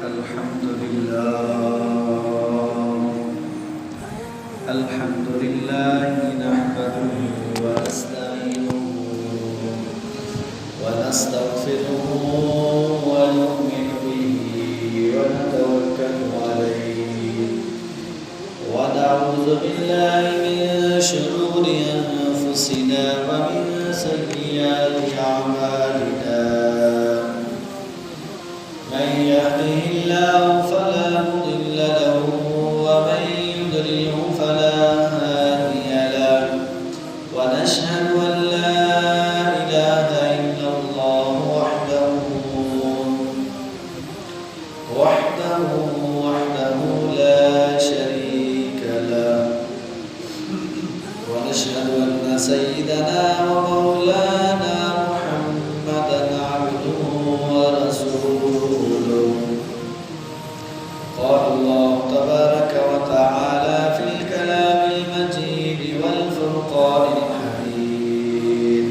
الحمد لله نحمده ونستعينه ونستغفره ونؤمن به ونتوكل عليه ونعوذ بالله من شرور أنفسنا ومن سيئات أعمالنا من يهده الله فلا مضل له ومن يضلله فلا هادي له ونشهد أن لا إله إلا الله وحده لا شريك له ونشهد أن سيدنا ومولانا محمدا عبده ورسوله قال الله تبارك وتعالى في الكلام المجيد والفرقان الحميد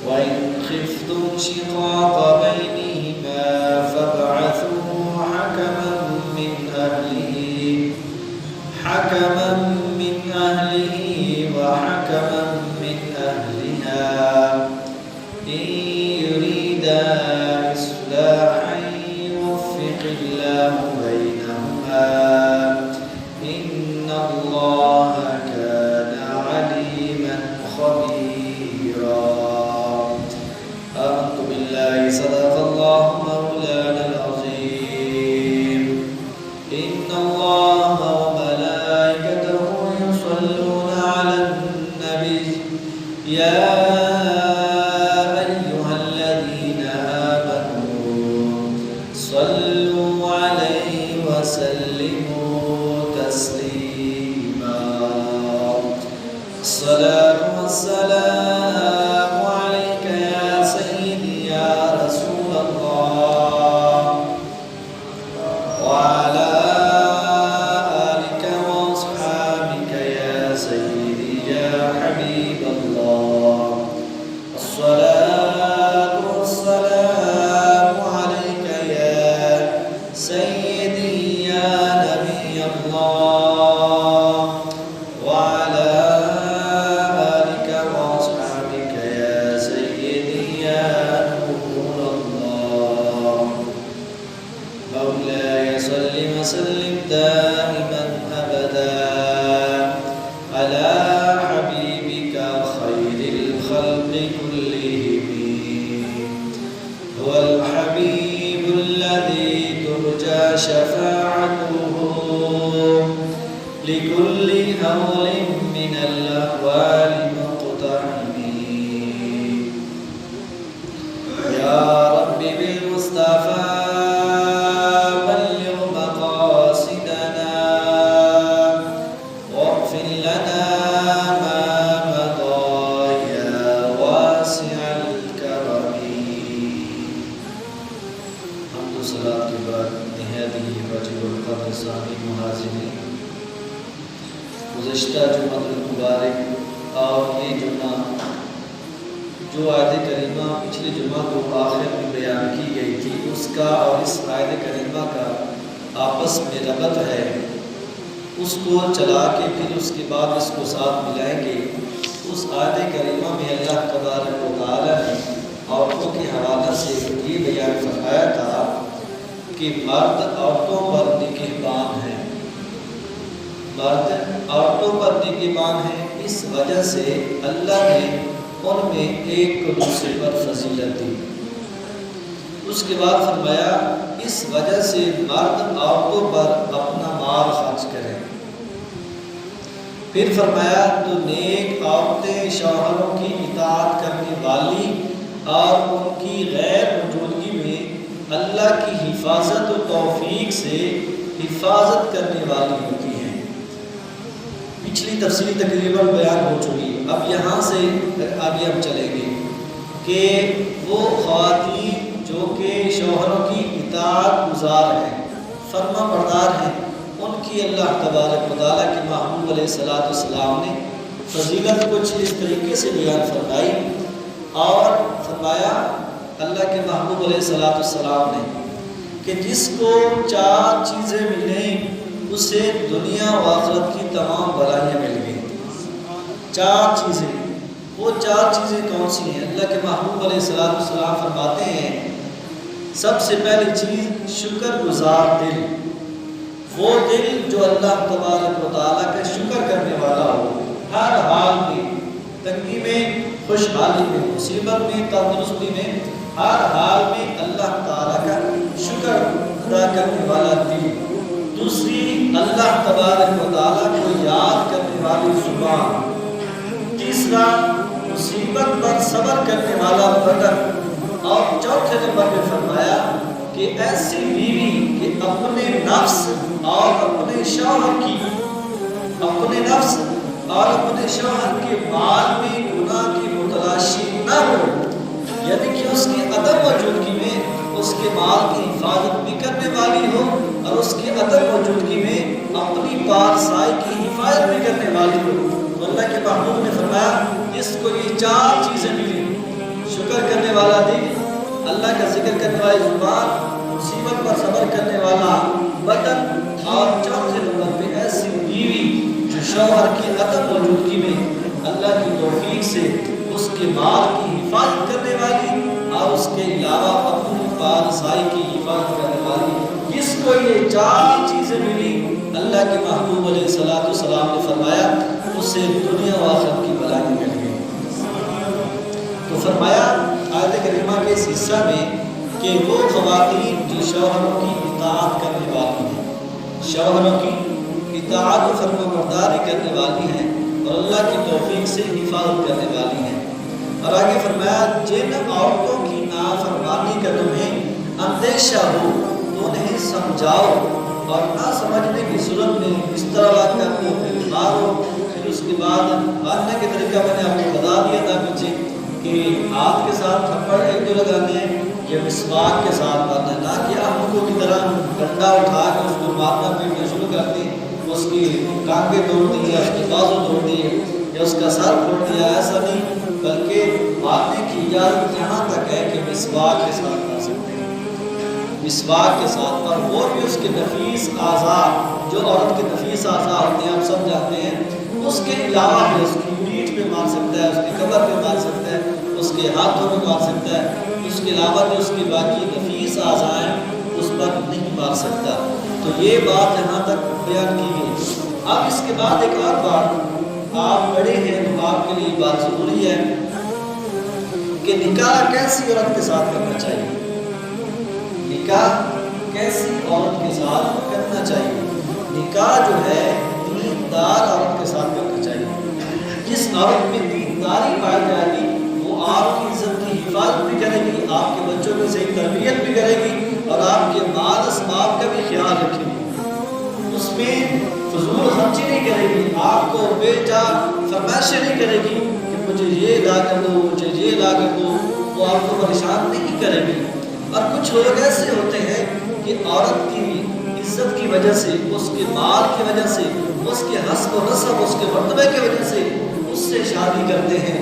وإن خفتم شقاق بينهما فابعثوا حكما من أهله وحكما من أهلها إن يريدا إصلاحا يوفق الله بينهما إن الله كان عليما خبيرا. آمنت بالله صدق الله مولانا العظيم إن الله وملائكته يصلون على النبي يا أيها الذين آمنوا صلوا عليه وسلموا تسليما. الصلاة والسلام عليك يا سيدي يا رسول الله وعلى آلك وأصحابك يا سيدي يا حبيب الله. الصلاة والسلام عليك يا سيدي يا نبي الله وعلى آلك وأصحابك يا سيدي يا نور الله. مولاي صل وسلم دائما أبدا على حبيبك خير الخلق كلهم هو الحبيب الذي ترجى شفاعته لكل هول من الأهوال مقتحم. يا رب بالمصطفى بلغ مقاصدنا واغفر لنا ما مضى يا واسع الكرم. حمد صلاة کے بعد نہایت ہی واجب القدر صاحب محاذرین، گزشتہ جمعہ المبارک اور یہ جمعہ جو آیت کریمہ پچھلے جمعہ کو آخر میں بیان کی گئی تھی اس کا اور اس آیت کریمہ کا آپس میں ربط ہے، اس کو چلا کے پھر اس کے بعد اس کو ساتھ ملائیں گے. اس آیت کریمہ میں اللہ تبارک و تعالیٰ نے عورتوں کے حوالے سے یہ بیان فرمایا تھا کہ مرد عورتوں پر نگہبان ہیں، مرد عورتوں پر نگہبان ہیں. اس وجہ سے اللہ نے ان میں ایک کو دوسرے پر فضیلت دی. اس کے بعد فرمایا اس وجہ سے مرد عورتوں پر اپنا مال خرچ کریں. پھر فرمایا تو نیک عورتیں شوہروں کی اطاعت کرنے والی اور ان کی غیر موجودگی میں اللہ کی حفاظت و توفیق سے حفاظت کرنے والی ہوتی ہیں. پچھلی تفصیل تقریباً بیان ہو چکی. اب یہاں سے آگے ہم چلیں گے کہ وہ خواتین جو کہ شوہروں کی اطاعت گزار ہیں، فرما بردار ہیں، ان کی اللہ تبارک و تعالیٰ کے محبوب علیہ السلام نے فضیلت کچھ اس طریقے سے بیان فرمائی اور فرمایا اللہ کے محبوب علیہ السلام نے کہ جس کو 4 چیزیں ملیں اسے دنیا و آخرت کی تمام بلائیاں مل گئیں۔ 4 چیزیں، وہ 4 چیزیں کون سی ہیں؟ اللہ کے محبوب علیہ السلام فرماتے ہیں سب سے پہلی چیز شکر گزار دل، وہ دل جو اللہ تبارک و تعالیٰ کا شکر کرنے والا ہو، ہر حال میں، تنگی میں، خوشحالی میں، مصیبت میں، تندرستی میں، ہر حال میں اللہ تعالیٰ کا شکر ادا کرنے والا دل۔ دوسری، اللہ تبارک و تعالیٰ کو یاد کرنے والی زبان۔ تیسرا، مصیبت پر صبر کرنے والا بدن۔ اور چوتھے نمبر پہ فرمایا کہ ایسی بیوی کہ اپنے نفس اور اپنے شوہر کے مال میں گناہ کی متلاشی نہ ہو، یعنی کہ اس کی عدم موجودگی میں اس کے مال کی حفاظت بھی کرنے والی ہو اور اس کی عدم موجودگی میں اپنی پارسائی کی حفاظت بھی کرنے والی ہو۔ تو اللہ کے محبوب نے فرمایا اس کو یہ 4 چیزیں ملی، شکر کرنے والا دل، اللہ کا ذکر کرنے والی زبان، مصیبت پر صبر کرنے والا بدن، اور چوتھے نمبر پہ ایسی بیوی جو شوہر کی عدم موجودگی میں اللہ کی توفیق سے اس کے مال کی حفاظت کرنے والی اور اس کے علاوہ اپنی پارسائی کی حفاظت کرنے والی، جس کو یہ 4 چیزیں ملی اللہ کے محبوب علیہ السلام نے فرمایا اسے دنیا و آخرت کی بلائیں مل گئی۔ تو فرمایا آیت کریمہ کے اس حصہ میں کہ وہ خواتین جو شوہروں کی اطاعت کرنے والی ہیں، شوہروں کی اطاعت و فرمانبرداری کرنے والی ہیں اور اللہ کی توفیق سے حفاظت کرنے والی ہیں۔ اور آگے فرمایا جن عورتوں کی نافرمانی کا تمہیں اندیشہ ہو تو انہیں سمجھاؤ اور نہ سمجھنے کی صورت میں اس طرح لا کر کو مارو۔ پھر اس کے بعد مارنے کے طریقہ میں نے آپ کو بتا دیا تھا پیچھے کہ ہاتھ کے ساتھ تھپڑ ایک دو لگانے ہیں یا مسواک کے ساتھ مارنا، نہ کہ احمقوں کی طرح ڈنڈا اٹھا کے اس کو مارنا پیٹنا شروع کر دیں، اس کی ٹانگیں توڑ دی یا اس کی بازو توڑ دی یا اس کا سر پھوڑ دیا، ایسا نہیں، بلکہ مارنے کی اجازت یہاں تک ہے کہ مسواک کے ساتھ مار سکتے ہیں، مسواک کے ساتھ، اور وہ بھی اس کے نفیس اعضاء جو عورت کے نفیس اعضاء ہوتے ہیں آپ سب جانتے ہیں، اس کے علاوہ بھی اس کی پیٹھ پہ مار سکتا ہے، اس کی کمر پہ مار سکتا ہے، اس کے ہاتھوں میں مار سکتا ہے، اس کے علاوہ جو اس کی باقی نفیس اعضاء ہیں اس پر نہیں مار سکتا۔ تو یہ بات یہاں تک بیان کی گئی۔ اب اس کے بعد ایک اور بات، آپ بڑے ہیں تو آپ کے لیے بات ضروری ہے کہ نکاح کیسی عورت کے ساتھ کرنا چاہیے، نکاح کیسی عورت کے ساتھ کرنا چاہیے۔ نکاح جو ہے دیندار عورت کے ساتھ کرنا چاہیے۔ جس عورت میں دینداری پائی جائے گی وہ آپ کی عزت کی حفاظت بھی کرے گی، آپ کے بچوں کی صحیح تربیت بھی کرے گی اور آپ کے مال اسباب کا بھی خیال رکھے گی، اس میں فضول خرچی نہیں کرے گی، آپ کو بے جا فرمائشیں نہیں کرے گی کہ مجھے یہ لا کر دو، مجھے یہ لا کر دو، وہ آپ کو پریشان نہیں کرے گی۔ اور کچھ لوگ ایسے ہوتے ہیں کہ عورت کی عزت کی وجہ سے، اس کے مال کی وجہ سے، اس کے حسب و نسب، اس کے مرتبے کی وجہ سے اس سے شادی کرتے ہیں۔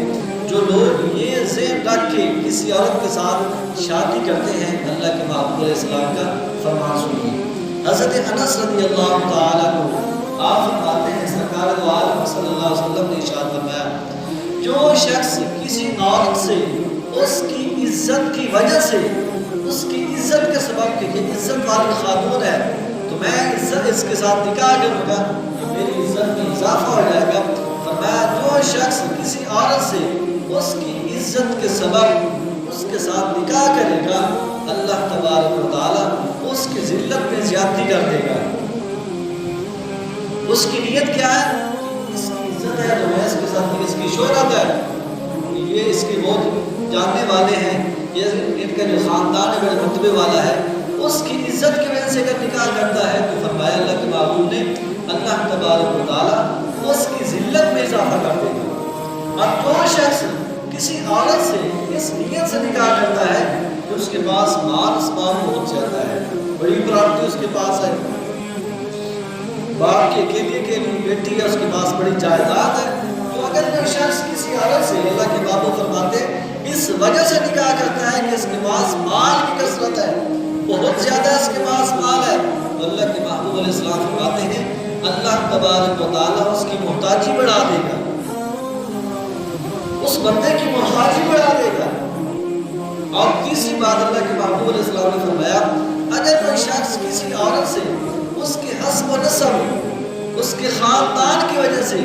جو لوگ یہ ذہن رکھ کے کسی عورت کے ساتھ شادی کرتے ہیں، اللہ کے محبوب علیہ السلام کا فرمان سنیے۔ حضرت انس رضی اللہ تعالیٰ کو آپ فرماتے ہیں سرکار دو عالم صلی اللہ علیہ وسلم نے ارشاد فرمایا جو شخص کسی عورت سے اس کی عزت کی وجہ سے، اس کی عزت کے سبب کہ یہ عزت والی خاتون ہے تو میں عزت اس کے ساتھ نکاح کروں گا تو میری عزت میں اضافہ ہو جائے گا، فرمایا جو شخص کسی عورت سے اس کی عزت کے سبب اس کے ساتھ نکاح کرے گا اللہ تبارک و تعالیٰ اس کی ذلت میں زیادتی کر دے گا۔ اس کی نیت کیا ہے؟ اس کی عزت ہے تو میں اس کے ساتھ، اس کی شہرت ہے، یہ اس کے بہت جاننے والے ہیں، یہ ان کا جو خاندان ہے بڑے مرتبے والا ہے، اس کی عزت کی وجہ سے اگر نکاح کرتا ہے تو فرمایا اللہ کے محبوب نے اللہ تبارک و تعالیٰ اس کی ذلت میں اضافہ کر دے گا۔ اور جو شخص کسی عورت سے اس نیت سے نکاح کرتا ہے کہ اس کے پاس مال اسباب بہت زیادہ ہے، بڑی پراپرٹی اس کے پاس ہے، باپ کے اکیلے کے لیے بیٹی ہے، اس کے پاس بڑی جائیداد ہے، تو اگر کوئی شخص کسی عورت سے اللہ کے بابو فرماتے اس وجہ سے نکاح کرتا ہے کہ اس کے پاس مال کی کثرت ہے، بہت زیادہ اس کے پاس مال ہے، تو اللہ کے محبوب علیہ السلام فرماتے ہیں اللہ تبارک و تعالیٰ اس کی محتاجی بڑھا دے گا، اس بندے کی محتاجی بڑھا دے گا۔ اور تیسری بات اللہ کے محبوب علیہ السلام نے فرمایا اگر کوئی شخص کسی عورت سے اس کے حسب و نسب، اس کے خاندان کی وجہ سے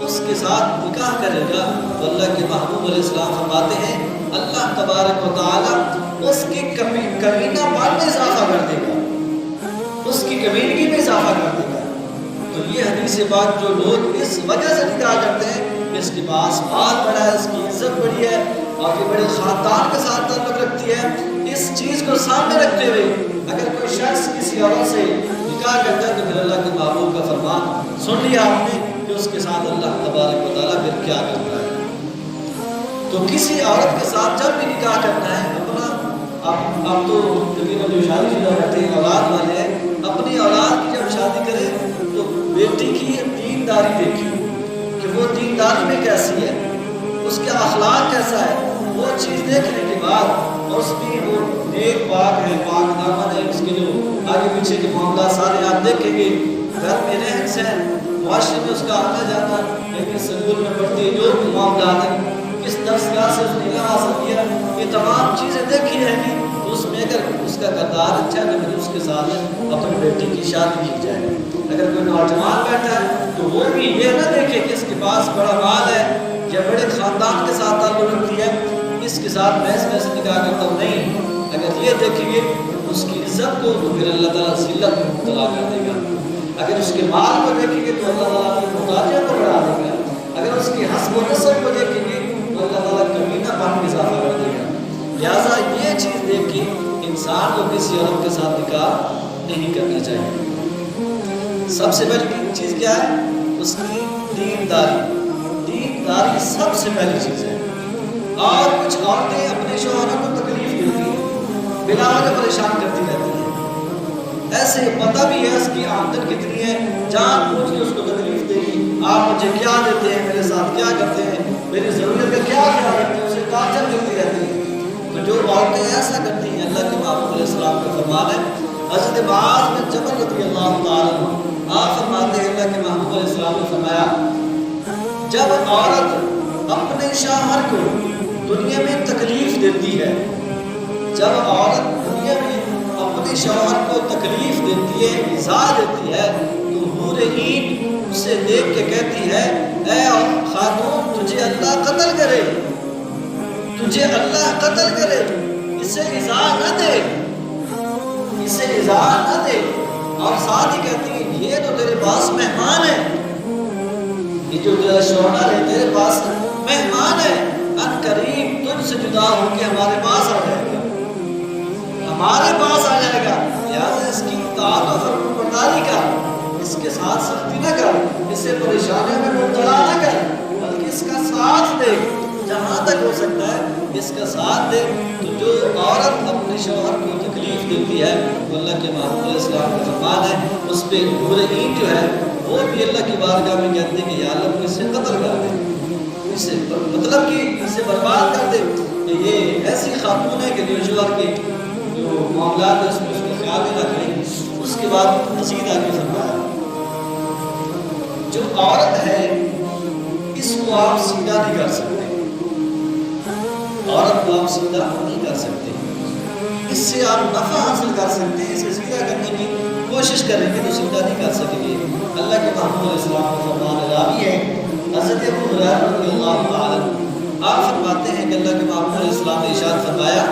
اس کے ساتھ نکاح کرے گا، تو اللہ کے محبوب علیہ السلام فرماتے ہیں اللہ تبارک و تعالیٰ اس کی کمینہ پن میں اضافہ کر دے گا، اس کی کمینگی میں اضافہ کر دے گا۔ تو یہ حدیث بات جو لوگ اس وجہ سے نکاح کرتے ہیں اس کے پاس مال بڑا ہے، اس کی عزت بڑی ہے اور یہ بڑے خاندان کے ساتھ تعلق رکھتی ہے، اس چیز کو سامنے رکھتے ہوئے اگر کوئی شخص کسی عورت سے نکاح کرتا ہے تو پھر اللہ کے محبوب کا فرمان سن لیا آپ نے کہ اس کے ساتھ اللہ تبارک و تعالیٰ پھر کیا کرتا ہے۔ تو کسی عورت کے ساتھ جب بھی نکاح کرنا ہے اپنا اب تو تقریباً جو شادی شدہ رہتے ہیں اولاد والے ہیں، اپنی اولاد کی جب شادی کریں تو بیٹی کی دینداری دیکھیں کہ وہ دینداری میں کیسی ہے، اس کے اخلاق کیسا ہے، وہ چیز دیکھنے کے بعد اور اس کی وہ نیک پاک ہے، پاک دامن ہے، اس کے جو آگے پیچھے کے معاملات سارے آپ دیکھیں گے، گھر میں رہن سہن، معاشرے میں اس کا آنا جانا، لیکن سکول میں پڑھتی ہے جو معاملات ہیں، کس درسگاہ سے اس نے علم حاصل کیا، یہ تمام چیزیں دیکھی رہیں گی، تو اس میں اگر اس کا کردار اچھا ہے تو اس کے ساتھ اپنی بیٹی کی شادی کی جائے۔ اگر کوئی نوجوان بیٹھا ہے تو وہ بھی یہ نہ دیکھے کہ اس کے پاس بڑا مال ہے یا بڑے خاندان کے ساتھ تعلق رکھتی ہے، اس کے ساتھ محض نکاح کرتا ہوں، نہیں، اگر یہ دیکھیں گے اس کی عزت کو تو پھر اللہ تعالیٰ ذلت میں مبتلا کر دے گا، اگر اس کے مال کو دیکھیں گے تو اللہ تعالیٰ کی محتاجیوں کو بڑھا دے گا، اگر اس کے حسب و نسب کو دیکھیں گے تو اللہ تعالیٰ کمینہ پن میں اضافہ کر دے گا۔ لہٰذا یہ چیز دیکھ کے انسان کو کسی عورت کے ساتھ نکاح نہیں کرنا چاہیے۔ سب سے پہلی چیز کیا ہے؟ اس کی دینداری، دینداری سب سے پہلی چیز ہے۔ اور کچھ عورتیں اپنے شوہروں کو تکلیف دیتی ہیں، بلا وجہ پریشان کرتی رہتی ہیں، ایسے پتہ بھی ہے اس کی آمدن کتنی ہے، جان بوجھ کے اس کو تکلیف دے گی، آپ مجھے کیا دیتے ہیں، میرے ساتھ کیا کرتے ہیں، میری ضرورت کا کیا خیال رکھتے ہیں، اسے ٹارچر کرتی رہتی ہیں۔ تو جو عورتیں ایسا کرتی ہیں اللہ کے محبوب علیہ السلام کا فرمان ہے، حضرت معاذ بن جبل رضی اللہ تعالیٰ عنہ آپ فرماتے ہیں اللہ کے محبوب علیہ السلام نے فرمایا جب عورت اپنے شوہر کو دنیا میں تکلیف دیتی ہے، جب عورت دنیا میں اپنے شوہر کو تکلیف دیتی ہے، ایذا دیتی ہے، تو حور عین اسے دیکھ کے کہتی ہے اے خاتون تجھے اللہ قتل کرے، تجھے اللہ قتل کرے، اسے ایذا نہ دے، اسے ایذا نہ دے۔ اور ساتھ ہی کہتی ہے یہ تو تیرے پاس مہمان ہے، یہ جو تیرا شوہر ہے تیرے پاس مہمان ہے، ان قریب تجھ سے جدا ہو کے ہمارے پاس آ جائے گا، ہمارے پاس آ جائے گا، لہٰذا اس کی اطاعت و فرمانبرداری کر، اس کے ساتھ سختی نہ کر، اسے پریشانیوں میں مبتلا نہ کر، بلکہ اس کا ساتھ دے، جہاں تک ہو سکتا ہے اس کا ساتھ دے۔ تو جو عورت اپنے شوہر کو تکلیف دیتی ہے وہ اللہ کے محبوب علیہ السلام کا فرمان ہے اس پہ حور عین جو ہے وہ بھی اللہ کی بارگاہ میں کہتے ہیں کہ یا اللہ اسے قتل کر دے، اسے مطلب کہ اسے برباد کر دے، کہ یہ ایسی خاتون ہے کہ جو شوہر کے جو معاملات ہیں اس میں اس کا خیال نہیں رکھ رہی۔ اس کے بعد مزید آگے فرمایا جو عورت ہے اس کو آپ سیدھا نہیں کر سکتے، عورت کو آپ سیدھا نہیں کر سکتے، اس سے آپ نفع حاصل کر سکتے ہیں، اسے سیدھا کرنے کی کوشش کریں گے تو سیدھا نہیں کر سکیں گے۔ اللہ کے محبوب علیہ السلام کا فرمان راوی ہے حضرت ابو ہریرہ رضی اللہ تعالیٰ آپ فرماتے ہیں کہ اللہ کے محبوب علیہ السلام نے ارشاد فرمایا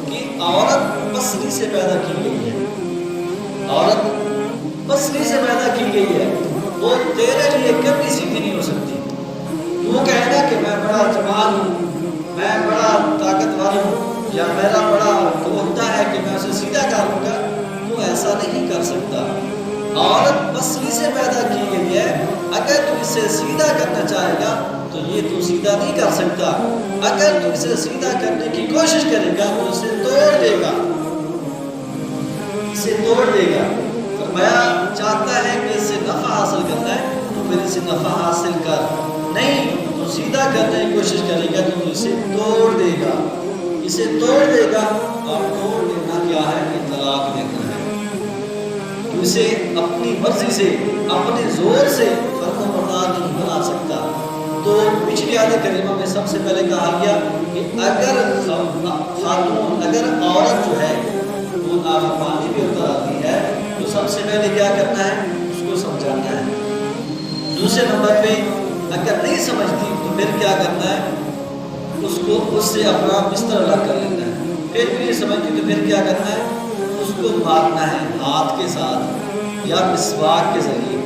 کہ عورت پسلی سے پیدا کی گئی ہے، عورت پسلی سے پیدا کی گئی ہے، وہ تیرے لیے کبھی سیدھی نہیں ہو سکتی۔ وہ کہنا کہ میں بڑا جوان ہوں، میں بڑا طاقتور ہوں، یا میرا بڑا عہدہ ہے کہ میں اسے سیدھا کروں گا، تو ایسا نہیں کر سکتا۔ عورت پسلی سے پیدا کی گئی ہے، اگر تو اسے سیدھا کرنا چاہے گا تو یہ تو سیدھا نہیں کر سکتا، اگر تو اسے سیدھا کرنے کی کوشش کرے گا تو اسے توڑ دے گا، اسے توڑ دے گا۔ فرمایا چاہتا ہے کہ اسے نفع حاصل کرنا ہے تو پھر اسے نفع حاصل کر، نہیں تو سیدھا کرنے کی کوشش کرے گا تو اسے توڑ دے گا، اسے توڑ دے گا۔ اور توڑ دینا کیا ہے کہ طلاق دینا ہے. اسے اپنی مرضی سے اپنے زور سے فرما بردار نہیں بنا سکتا. تو پچھلی آیت کریمہ میں سب سے پہلے کہا گیا کہ اگر خاتون اگر عورت جو ہے وہ نافرمانی بھی اتر آتی ہے تو سب سے پہلے کیا کرنا ہے؟ اس کو سمجھانا ہے. دوسرے نمبر پہ اگر نہیں سمجھتی تو پھر کیا کرنا ہے؟ اس سے اپنا بستر الگ کر لینا ہے. پھر بھی نہیں سمجھتی تو پھر کیا کرنا ہے؟ اس کو مارنا ہے ہاتھ کے ساتھ یا مسواک کے ذریعے.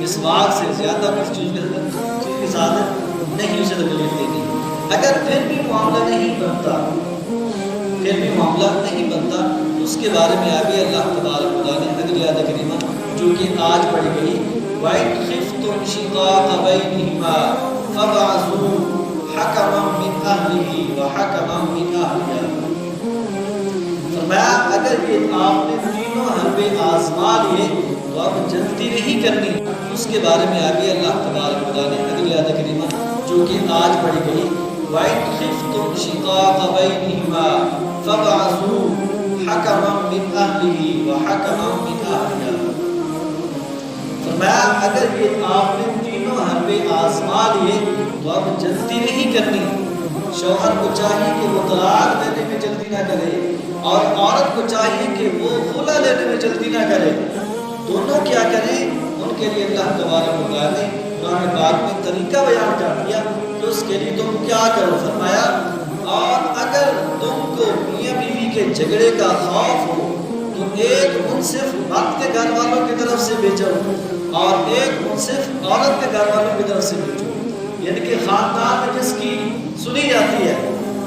مسواک سے زیادہ کس چیز کے ساتھ نہیں اسے تکلیف دینی. اگر پھر بھی معاملہ نہیں بنتا تو اس کے بارے میں آگے اللہ تبارک و تعالیٰ نے اگلی آیت کریمہ جو کہ آج پڑھی گئی وَإِنْ خِفْتُمْ شِقَاقَ بَيْنِهِمَا فَابْعَثُوا حَكَمًا مِنْ أَهْلِهِ وَحَكَمًا مِنْ أَهْلِهَا. فرمایا اگر یہ آپ نے تینوں حربے آزما لیے تو اب جلدی نہیں کرنی. اس کے بارے میں آگے اللہ تبارک و تعالیٰ نے اگلی آیت کریمہ جو کہ آج پڑھی گئی وَإِنْ خِفْتُمْ شِقَاقَ بَيْنِهِمَا فَابْعَثُوا حَكَمًا مِنْ أَهْلِهِ وَحَكَمًا مِنْ أَهْلِهَا. فرمایا اگر یہ آپ نے تینوں حربے آزما لیے تو اب جلدی نہیں کرنی. شوہر کو چاہیے کہ وہ طلاق دینے میں جلدی نہ کرے اور عورت کو چاہیے کہ وہ خلا لینے میں جلدی نہ کرے. دونوں کیا کریں؟ ان کے لیے اللہ تبارک و تعالیٰ نے قرآن پاک میں طریقہ بیان کر دیا کہ اس کے لیے تم کیا کرو. فرمایا اور اگر تم کو میاں بیوی کے جھگڑے کا خوف ہو تو ایک منصف مرد کے گھر والوں کی طرف سے بھیجو اور ایک منصف عورت کے گھر والوں کی طرف سے بھیجو. یعنی کہ خاندان میں جس کی سنی جاتی ہے,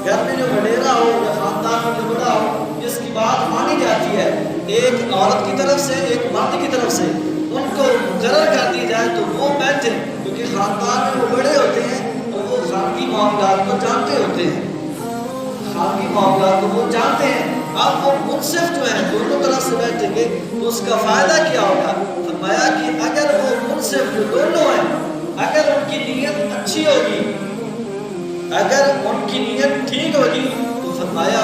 گھر میں جو وڈیرا ہو یا خاندان میں جو بڑا ہو جس کی بات مانی جاتی ہے, ایک عورت کی طرف سے ایک مرد کی طرف سے ان کو مقرر کر دی جائے تو وہ بیٹھے, کیونکہ خاندان میں وہ بڑے ہوتے ہیں اور وہ خانگی معاملات کو جانتے ہوتے ہیں, خانگی معاملات کو وہ جانتے ہیں. اب وہ منصف جو ہیں دونوں طرف سے بیٹھیں گے تو اس کا فائدہ کیا ہوگا؟ فرمایا کہ اگر وہ منصف جو دونوں ہیں اگر ان کی نیت اچھی ہوگی, اگر ان کی نیت ٹھیک ہوگی تو فرمایا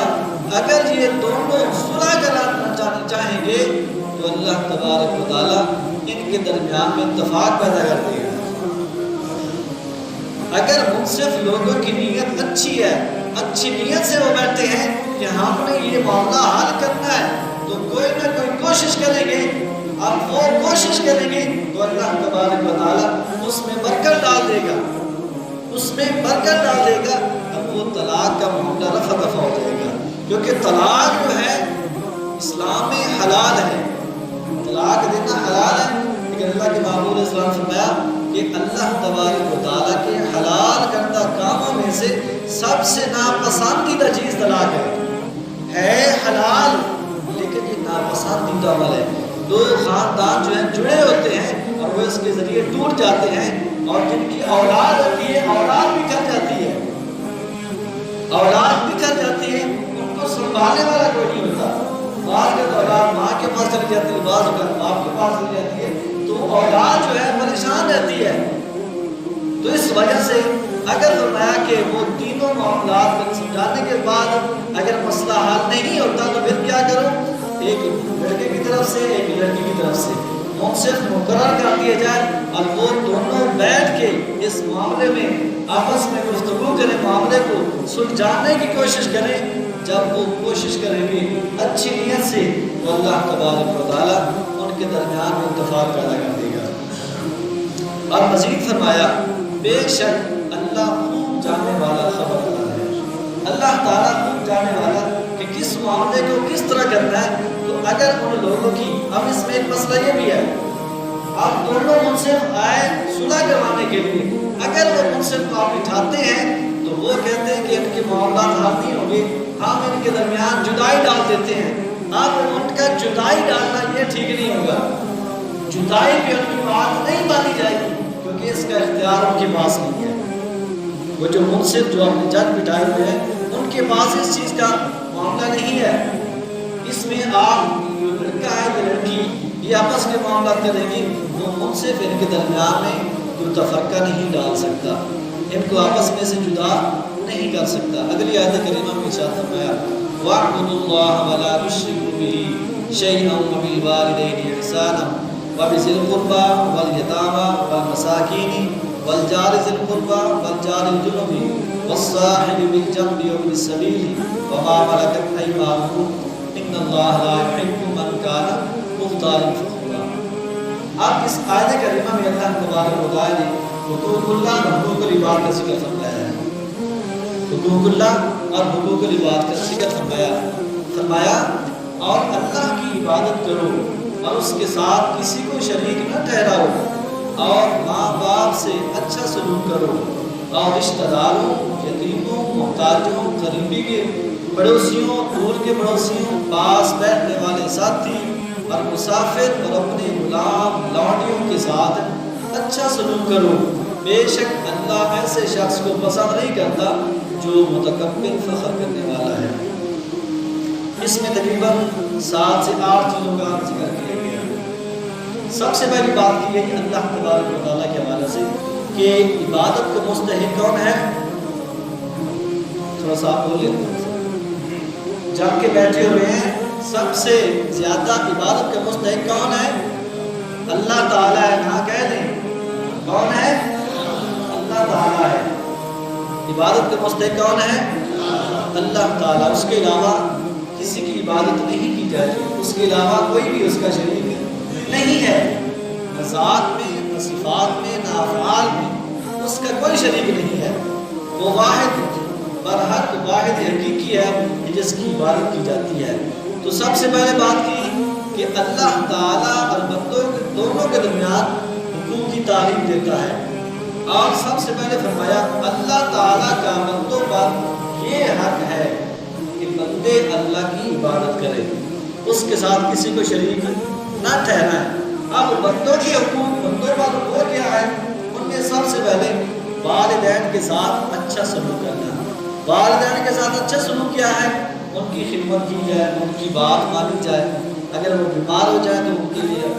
اگر یہ دونوں صلح کرانا چاہیں گے تو اللہ تبارک و تعالیٰ ان کے درمیان میں اتفاق پیدا کر دے گا. اگر منصف لوگوں کی نیت اچھی ہے, اچھی نیت سے وہ بیٹھتے ہیں کہ ہم نے یہ معاملہ حل کرنا ہے تو کوئی نہ کوئی کوشش کریں گے. اب وہ کوشش کریں گے تو اللہ تبارک و تعالیٰ اس میں برکت ڈال دے گا, اس میں برکت ڈال دے گا. اب وہ طلاق کا معاملہ رفع دفع ہو جائے گا, کیونکہ طلاق جو ہے اسلام میں حلال ہے, طلاق دینا حلال ہے. لیکن اللہ کے محبوب علیہ السلام فرمایا کہ اللہ تبارک و تعالیٰ کے حلال کردہ کاموں میں سے سب سے ناپسندیدہ چیز طلاق ہے حلال لیکن یہ ناپسندیدہ عمل ہے. دو خاندان جو ہیں جڑے ہوتے ہیں اور وہ اس کے ذریعے ٹوٹ جاتے ہیں اور جن کی اولاد ہوتی ہے اولاد بکھر جاتی ہے, اولاد بکھر جاتی ہے, ان کو سنبھالنے والا کوئی نہیں ہوتا. بعض کا اولاد ماں کے پاس چلی جاتی ہے, بعض کا باپ کے پاس چلی جاتی ہے, تو اولاد جو ہے پریشان رہتی ہے. تو اس وجہ سے اگر فرمایا کہ وہ تینوں معاملات کو سمجھانے کے بعد اگر مسئلہ حل نہیں ہوتا تو پھر کیا کرو؟ ایک لڑکے کی طرف سے ایک لڑکی کی طرف سے منصف مقرر کر دیا جائے اور وہ دونوں بیٹھ کے اس معاملے میں آپس میں گفتگو کریں, معاملے کو سلجھانے کی کوشش کریں. جب وہ کوشش کریں گے اچھی نیت سے تو اللہ تبارک و تعالیٰ ان کے درمیان میں اتفاق پیدا کر دے گا. اور مزید فرمایا بے شک اللہ خوب جاننے والا خبردار ہے. اللہ تعالیٰ خوب جاننے والا کہ کس معاملے کو کس طرح کرنا ہے. تو اگر ان لوگوں کی, اب اس میں ایک مسئلہ یہ بھی ہے, اب دونوں منصف آئے صلح کروانے کے لیے, اگر وہ منصف کو آپ بٹھاتے ہیں تو وہ کہتے ہیں کہ ان کے معاملات حل نہیں ہوں گے, ہم ان کے درمیان جدائی ڈال دیتے ہیں. اب ان کا جدائی ڈالنا یہ ٹھیک نہیں ہوگا, جدائی پہ ان کی بات نہیں مانی جائے گی کیونکہ اس کا اختیار ان کے پاس نہیں ہے. وہ جو منصف جو اپنے جج بٹھائے ہوئے ہیں ان کے پاس اس چیز کا معاملہ نہیں ہے. اس میں آپ جو لڑکا ہے یا لڑکی یہ آپس میں معاملات کریں گی, وہ منصف ان کے درمیان میں کوئی تفرقہ نہیں ڈال سکتا, ان کو آپس میں سے جدا نہیں کر سکتا. اگلی آیت کریمہ میں ارشاد فرمایا واعبدوا الله ولا تشركوا به شيئا وبالوالدين إحسانا وبذي القربى واليتامى والمساكين والجار ذي القربى والجار الجنب والصاحب بالجنب وابن السبيل وما ملكت أيمانكم إن الله لا يحب من كان مختالا فخورا. آپ اس آیت کریمہ میں اللہ تبارک و تعالیٰ نے حقوق اللہ اور حقوق العباد کا ذکر فرمایا ہے. حقوق اللہ اور حقوق العباد کا ذکر فرمایا اور اللہ کی عبادت کرو اور اس کے ساتھ کسی کو شریک نہ ٹھہراؤ اور ماں باپ سے اچھا سلوک کرو اور رشتہ داروں، یتیموں، محتاجوں، قریبی کے پڑوسیوں، دور کے پڑوسیوں، پاس بیٹھنے والے ساتھی اور مسافر اور اپنے غلام لونڈیوں کے ساتھ اچھا سلوک کرو. بے شک اللہ ایسے شخص کو پسند نہیں کرتا جو متکبر فخر کرنے والا ہے. اس میں تقریباً 7 سے 8 چیزوں کا ذکر کیا گیا. سب سے پہلی بات کی گئی اللہ تبارک و تعالیٰ کے حوالے سے کہ عبادت کو مستحق کون ہے. تھوڑا سا آپ بول لیتے جب کے بیٹھے ہوئے ہیں، سب سے زیادہ عبادت کا مستحق کون ہے؟ اللہ تعالیٰ ہے. نہ کہہ دیں کون ہے؟ اللہ تعالیٰ ہے. عبادت کا مستحق کون ہے؟ اللہ تعالیٰ. اس کے علاوہ کسی کی عبادت نہیں کی جائے، اس کے علاوہ کوئی بھی اس کا شریک نہیں ہے. نہ ذات میں، نہ صفات میں، نہ افعال میں اس کا کوئی شریک نہیں ہے. وہ واحد برحق واحد حقیقی ہے جس کی عبادت کی جاتی ہے. تو سب سے پہلے بات کی کہ اللہ تعالیٰ اور بندوں دونوں کے درمیان حقوق کی تعلیم دیتا ہے. اور سب سے پہلے فرمایا اللہ تعالیٰ کا بندوں پر یہ حق ہے کہ بندے اللہ کی عبادت کریں، اس کے ساتھ کسی کو شریک نہ ٹھہرائیں. اب بندوں کے حقوق بندوں پر وہ کیا ہے؟ ان میں سب سے پہلے والدین کے ساتھ اچھا سلوک کرنا. والدین کے ساتھ اچھا سلوک کیا ہے؟ ان کی خدمت کی جائے، ان کی بات مانی جائے. اگر وہ بیمار ہو جائے تو ان کے لیے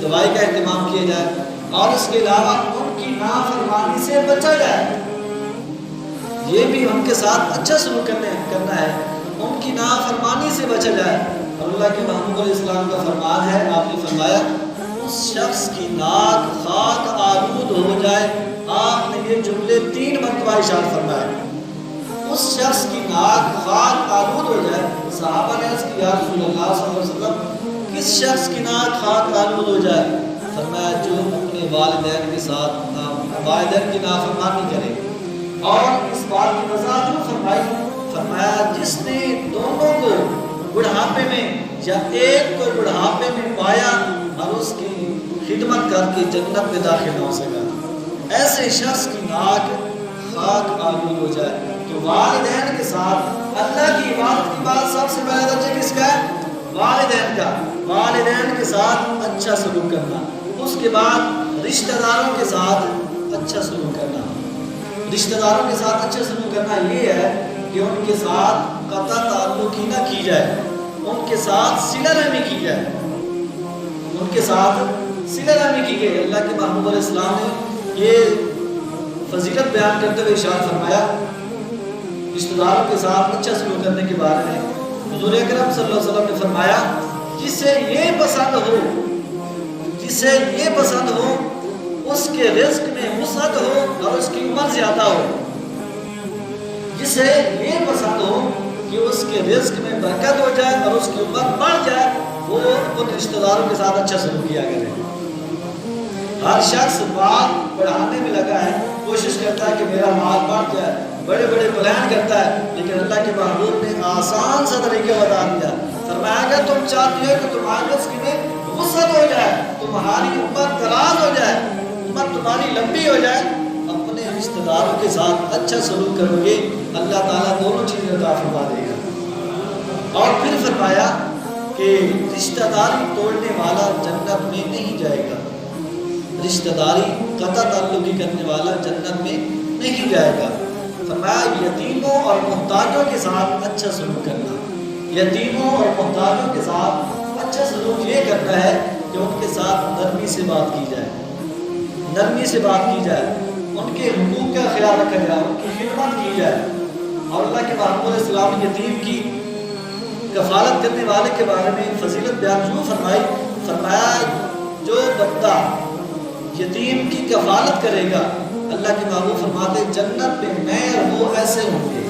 دوائی کا اہتمام کیا جائے اور اس کے علاوہ ان کی نافرمانی سے بچا جائے. یہ بھی ان کے ساتھ اچھا سلوک کرنا ہے، ان کی نافرمانی سے بچا جائے. اور اللہ کے محمود علیہ السلام کا فرمان ہے، آپ نے فرمایا اس شخص کی ناک خاک آلود ہو جائے. آپ نے یہ جملے 3 مرتبہ ارشاد فرمائے. اس شخص کی ناک خاک آلود ہو جائے. صحابہ نے عرض کی یا رسول اللہ صلی اللہ علیہ وسلم کس شخص کی ناک خاک آلود ہو جائے؟ فرمایا جو اپنے والدین کے ساتھ والدین کی نافرمانی کرے. اور اس بات کی وضاحت کیوں فرمائی؟ فرمایا جس نے دونوں کو بڑھاپے میں یا ایک کو بڑھاپے میں پایا اور اس کی خدمت کر کے جنت میں داخل ہو سکا، ایسے شخص کی ناک خاک آلود ہو جائے. تو والدین کے ساتھ اللہ کی عبادت کی بات سب سے پہلا درجہ کس کا ہے؟ والدین کا. والدین کے ساتھ اچھا سلوک کرنا. اس کے بعد رشتہ داروں کے ساتھ اچھا سلوک کرنا. رشتہ داروں کے ساتھ اچھا سلوک کرنا یہ ہے کہ ان کے ساتھ قطع تعلق ہی نہ کی جائے، ان کے ساتھ صلہ رحمی کی جائے. ان کے ساتھ صلہ رحمی کی گئی. اللہ کے محمود علیہ السلام نے یہ فضیلت بیان کرتے ہوئے ارشاد فرمایا رشتہ داروں کے ساتھ اچھا سلوک کرنے کے بارے میں. حضور اکرم صلی اللہ علیہ وسلم نے فرمایا جسے یہ پسند ہو، جسے یہ پسند ہو اس کے رزق میں وسعت ہو اور اس کی عمر زیادہ ہو. جسے یہ پسند ہو کہ اس کے رزق میں برکت ہو جائے اور اس کی عمر بڑھ جائے، وہ ان رشتہ داروں کے ساتھ اچھا سلوک کیا کرے. ہر شخص مال بڑھانے میں لگا ہے، کوشش کرتا ہے کہ میرا مال بڑھ جائے، بڑے بڑے پلان کرتا ہے. لیکن اللہ کے محبوب نے آسان سا طریقہ بتا دیا. فرمایا اگر تم چاہتے ہو کہ تمہارے رزق میں وسعت ہو جائے، تمہاری عمر دراز ہو جائے، عمر تمہاری لمبی ہو جائے، اپنے رشتہ داروں کے ساتھ اچھا سلوک کرو گے، اللہ تعالیٰ دونوں چیزیں عطا فرما دے گا. اور پھر فرمایا کہ رشتہ داری توڑنے والا جنت میں نہیں جائے گا. رشتہ داری قطع تعلقی کرنے والا جنت میں نہیں جائے گا. فرمایا یتیموں اور محتاجوں کے ساتھ اچھا سلوک کرنا. یتیموں اور محتاجوں کے ساتھ اچھا سلوک یہ کرنا ہے کہ ان کے ساتھ نرمی سے بات کی جائے، نرمی سے بات کی جائے، ان کے حقوق کا خیال رکھا جائے، ان کی خدمت کی جائے. اور اللہ کے محمود علیہ السلام نے یتیم کی کفالت کرنے والے کے بارے میں فضیلت بیان یوں فرمایا جو بندہ یتیم کی کفالت کرے گا، اللہ کے محبوب فرماتے جنت میں میں اور وہ ایسے ہوں گے۔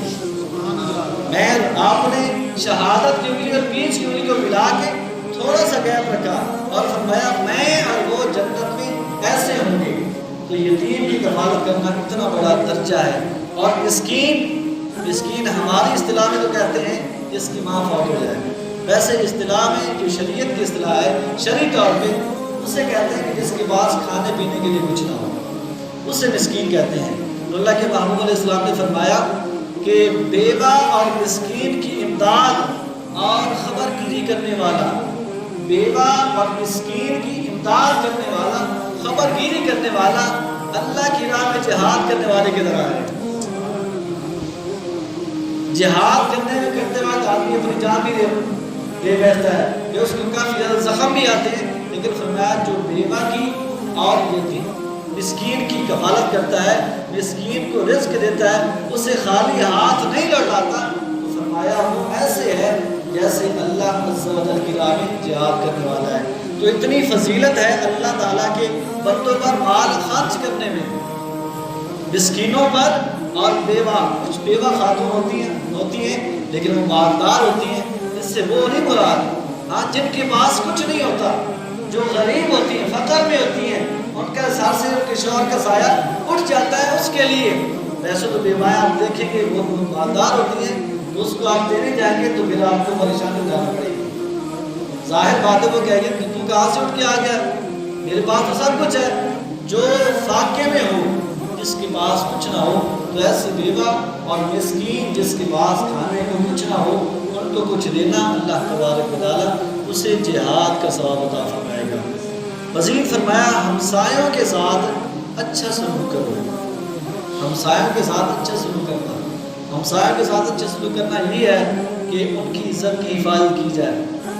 میں آپ نے شہادت کی انگلی اور بیچ کی انگلی کو ملا کے تھوڑا سا گیپ رکھا اور فرمایا میں اور وہ جنت میں ایسے ہوں گے۔ تو یتیم کی کفالت کرنا اتنا بڑا درجہ ہے۔ اور مسکین ہماری اصطلاح میں تو کہتے ہیں جس کی ماں فوت ہو جائے، ویسے اصطلاح میں جو شریعت کی اصطلاح ہے شرعی طور پہ اسے کہتے ہیں کہ جس کے پاس کھانے پینے کے لیے کچھ نہ ہو، اسے مسکین کہتے ہیں۔ تو اللہ کے محبوب علیہ السلام نے فرمایا کہ بیوہ اور مسکین کی امداد اور خبر گیری کرنے والا، بیوہ اور مسکین کی امداد کرنے والا، خبر گیری کرنے والا اللہ کی راہ میں جہاد کرنے والے کی طرح ہے۔ جہاد کرتے وقت آدمی اپنی جان بھی دے بیٹھتا ہے کہ اس کو کافی زیادہ زخم بھی آتے ہیں، لیکن فرمایا جو بیوہ کی اور یتیم مسکین کی کفالت کرتا ہے، مسکین کو رزق دیتا ہے، اسے خالی ہاتھ نہیں لوٹاتا، تو فرمایا وہ ایسے ہے جیسے اللہ عز و جل کی راہ میں جہاد کرنے والا ہے۔ تو اتنی فضیلت ہے اللہ تعالیٰ کے بندوں پر مال خرچ کرنے میں، مسکینوں پر اور بیوہ، کچھ بیوہ خاتون ہوتی ہیں لیکن وہ مالدار ہوتی ہیں، اس سے وہ نہیں مراد، ہاں جن کے پاس کچھ نہیں ہوتا، جو غریب ہوتی ہیں، فقر میں ہوتی ہیں، ان کا سر سے ان کے شوہر کا سایہ اٹھ جاتا ہے اس کے لیے۔ ویسے تو بیوائیں آپ دیکھیں گے وہ مالدار ہوتی ہیں تو اس کو آپ دینے جائیں گے تو پھر آپ کو پریشانی جانا پڑے گی، ظاہر بات ہے وہ کہیں گے کہ تو کہاں سے اٹھ کے آ گیا، میرے پاس تو سب کچھ ہے۔ جو فاقے میں ہو، جس کے پاس کچھ نہ ہو، تو ایسی بیوہ اور مسکین جس کے پاس کھانے کو کچھ نہ ہو ان کو کچھ دینا اللہ تبارک و تعالیٰ اسے جہاد کا ثواب عطا فرمائے گا۔ مزید فرمایا ہمسایوں کے ساتھ اچھا سلوک کرو، ہمسایوں کے ساتھ اچھا سلوک کرنا، ہمسایوں کے ساتھ اچھا سلوک کرنا یہ ہے کہ ان کی عزت کی حفاظت کی جائے،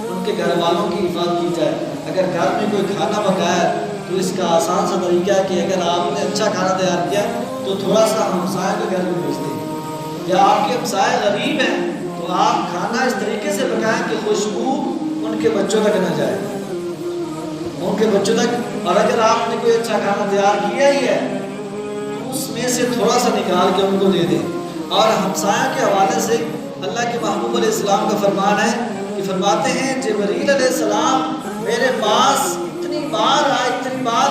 ان کے گھر والوں کی حفاظت کی جائے۔ اگر گھر میں کوئی کھانا پکایا تو اس کا آسان سا طریقہ ہے کہ اگر آپ نے اچھا کھانا تیار کیا تو تھوڑا سا ہمسایوں کے گھر میں بھیج دیں، یا آپ کے ہمسائے غریب ہیں تو آپ کھانا اس طریقے سے پکائیں کہ خوشبو ان کے بچوں تک نہ جائے، ان کے بچوں تک۔ اور اگر آپ نے کوئی اچھا کھانا تیار کیا ہی ہے تو اس میں سے تھوڑا سا نکال کے ان کو دے دیں۔ اور ہمسایوں کے حوالے سے اللہ کے محبوب علیہ السلام کا فرمان ہے کہ فرماتے ہیں جبرائیل علیہ السلام میرے پاس اتنی بار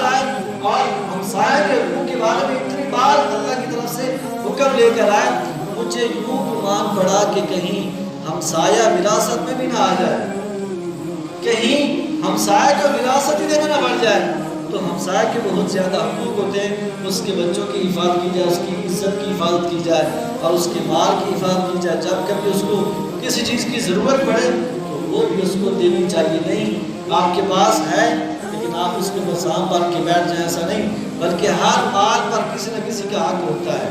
آئے اور ہمسایہ کے حقوق کے بارے میں اتنی بار اللہ کی طرف سے حکم لے کر آئے، مجھے یوں گمان پڑا کہ کہیں ہمسایہ وراثت میں بھی نہ آ جائے، کہیں ہمسایہ کو وراثت ہی دینا نہ بڑھ جائے۔ تو ہمسایہ کے بہت زیادہ حقوق ہوتے ہیں، اس کے بچوں کی حفاظت کی جائے، اس کی عزت کی حفاظت کی جائے اور اس کے مال کی حفاظت کی جائے۔ جب کبھی اس کو کسی چیز کی ضرورت پڑے تو وہ بھی اس کو دینی چاہیے، نہیں آپ کے پاس ہے لیکن آپ اس کے بسام پر کے بیٹھ جائیں، ایسا نہیں، بلکہ ہر مال پر کسی نہ کسی کا حق ہوتا ہے،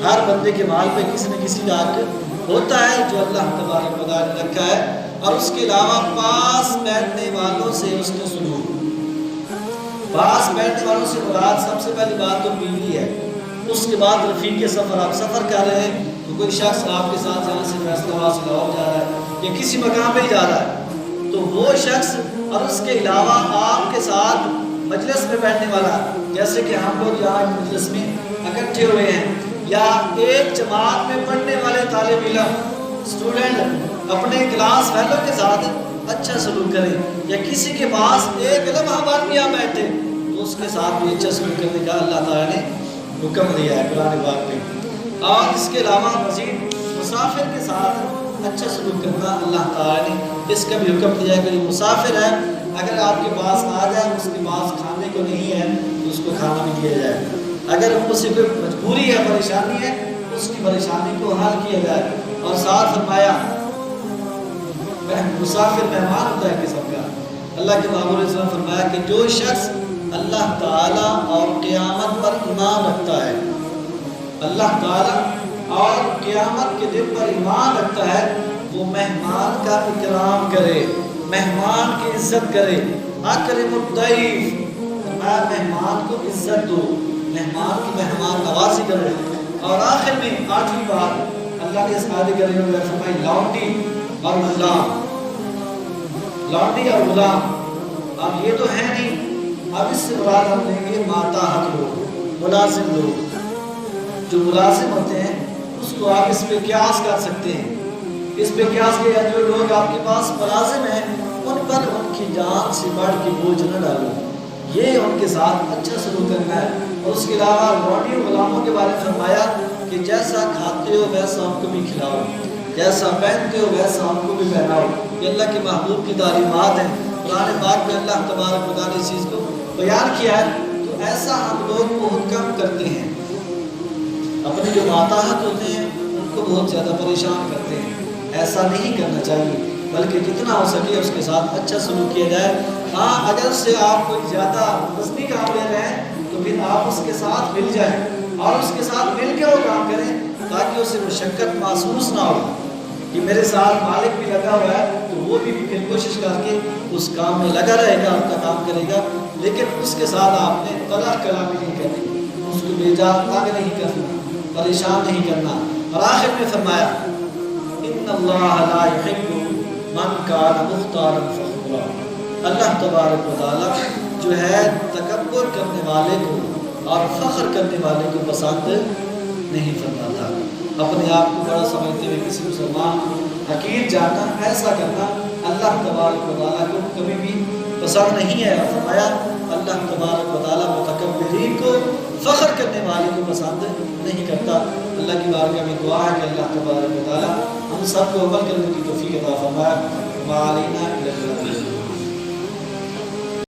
ہر بندے کے مال پہ کسی نہ کسی کا حق ہوتا ہے جو اللہ تبارک و تعالیٰ نے رکھا ہے۔ اور اس کے علاوہ پاس بیٹھنے والوں سے اس کا سلوک، پاس بیٹھنے والوں سے مراد سب سے پہلی بات تو بیوی ہے، اس کے بعد رفیق سفر، آپ سفر کر رہے ہیں تو کوئی شخص آپ کے ساتھ جہاں سے فیصلہ آباد سے لاہور جا رہا ہے یا کسی مقام پہ ہی جا رہا ہے تو وہ شخص، اور اس کے علاوہ آپ کے ساتھ مجلس میں بیٹھنے والا، جیسے کہ ہم لوگ یہاں مجلس میں اکٹھے ہوئے ہیں، یا ایک جماعت میں پڑھنے والے طالب علم اسٹوڈنٹ اپنے کلاس فیلو کے ساتھ اچھا سلوک کریں، یا کسی کے پاس ایک علم آباد میں بیٹھے تو اس کے ساتھ بھی اچھا سلوک کرنے کا اللہ تعالیٰ نے حکم دیا ہے قرآن پاک میں۔ اور اس کے علاوہ مزید مسافر کے ساتھ اچھا سلوک کرنا اللہ تعالیٰ نے اس کا بھی حکم دیا ہے کہ جو مسافر ہے اگر آپ کے پاس آ جائے، اس کے پاس کھانے کو نہیں ہے تو اس کو کھانا بھی دیا جائے، اگر اسے کوئی مجبوری ہے، پریشانی ہے، اس کی پریشانی کو حل کیا جائے۔ اور ساتھ فرمایا مسافر مہمان ہوتا ہے قسم کا، اللہ کے محبوب علیہ السلام فرمایا کہ جو شخص اللہ تعالیٰ اور قیامت پر ایمان رکھتا ہے، اللہ تعالیٰ اور قیامت کے دن پر ایمان رکھتا ہے، وہ مہمان کا اکرام کرے، مہمان کی عزت کرے، اکرم الضیف، مہمان کو عزت دو، مہمان کی مہمان نوازی کرو۔ اور آخر میں 8ویں بات اللہ کے اس آیت کریمہ میں فرمائی اور غلام، لونڈی اور غلام، اب یہ تو ہے نہیں، اب اس سے مراد ہم لیں گے ماتحت لوگ، ملازم لوگ، جو ملازم ہوتے ہیں اس کو آپ اس پہ قیاس کر سکتے ہیں، اس پہ قیاس کیا جو لوگ آپ کے پاس ملازم ہیں ان پر ان کی جان سے بڑھ کے بوجھ نہ ڈالو، یہ ان کے ساتھ اچھا سلوک کرنا ہے۔ اور اس کے علاوہ لونڈی اور غلاموں کے بارے میں فرمایا کہ جیسا کھاتے ہو ویسا ان کو بھی کھلاؤ، جیسا پہنتے ہو ویسا ان کو بھی پہناؤ، یہ اللہ کے محبوب کی تعلیمات ہیں۔ قرآن پاک میں اللہ تبارک و تعالیٰ نے اس چیز کو بیان کیا ہے، تو ایسا ہم لوگ بہت کم کرتے ہیں، اپنے جو ماتحت ہوتے ہیں ان کو بہت زیادہ پریشان کرتے ہیں، ایسا نہیں کرنا چاہیے، بلکہ جتنا ہو سکے اس کے ساتھ اچھا سلوک کیا جائے۔ ہاں اگر اس سے آپ کوئی زیادہ وزنی کام لے رہے ہیں تو پھر آپ اس کے ساتھ مل جائیں اور اس کے ساتھ مل کے وہ کام کریں تاکہ اسے مشقت محسوس نہ ہو کہ میرے ساتھ مالک بھی لگا ہوا ہے تو وہ بھی پھر کوشش کر کے اس کام میں لگا رہے گا، اپنا کام کرے گا، لیکن اس کے ساتھ آپ نے طلب کلامی نہیں کرنی، اس کو بے جا تنگ نہیں کرنا، پریشان نہیں کرنا۔ اور آخر میں فرمایا ان اللہ لا يحب من کان مختالا فخورا، اللہ تبارک و تعالیٰ جو ہے تکبر کرنے والے کو اور فخر کرنے والے کو پسند نہیں فرماتا۔ اپنے آپ کو بڑا سمجھتے ہوئے کسی مسلمان کو حقیر جاننا، ایسا کرنا اللہ تبارک و تعالیٰ کو کبھی بھی پسند نہیں ہے۔ اور فرمایا اللہ تبارک و تعالیٰ متکبرین کو، فخر کرنے والے کو پسند نہیں کرتا۔ اللہ کی بارگاہ میں دعا ہے کہ اللہ تبارک و تعالیٰ ہم سب کو عمل کرنے کی توفیق عطا فرمائے۔ وعلینا الا البلاغ۔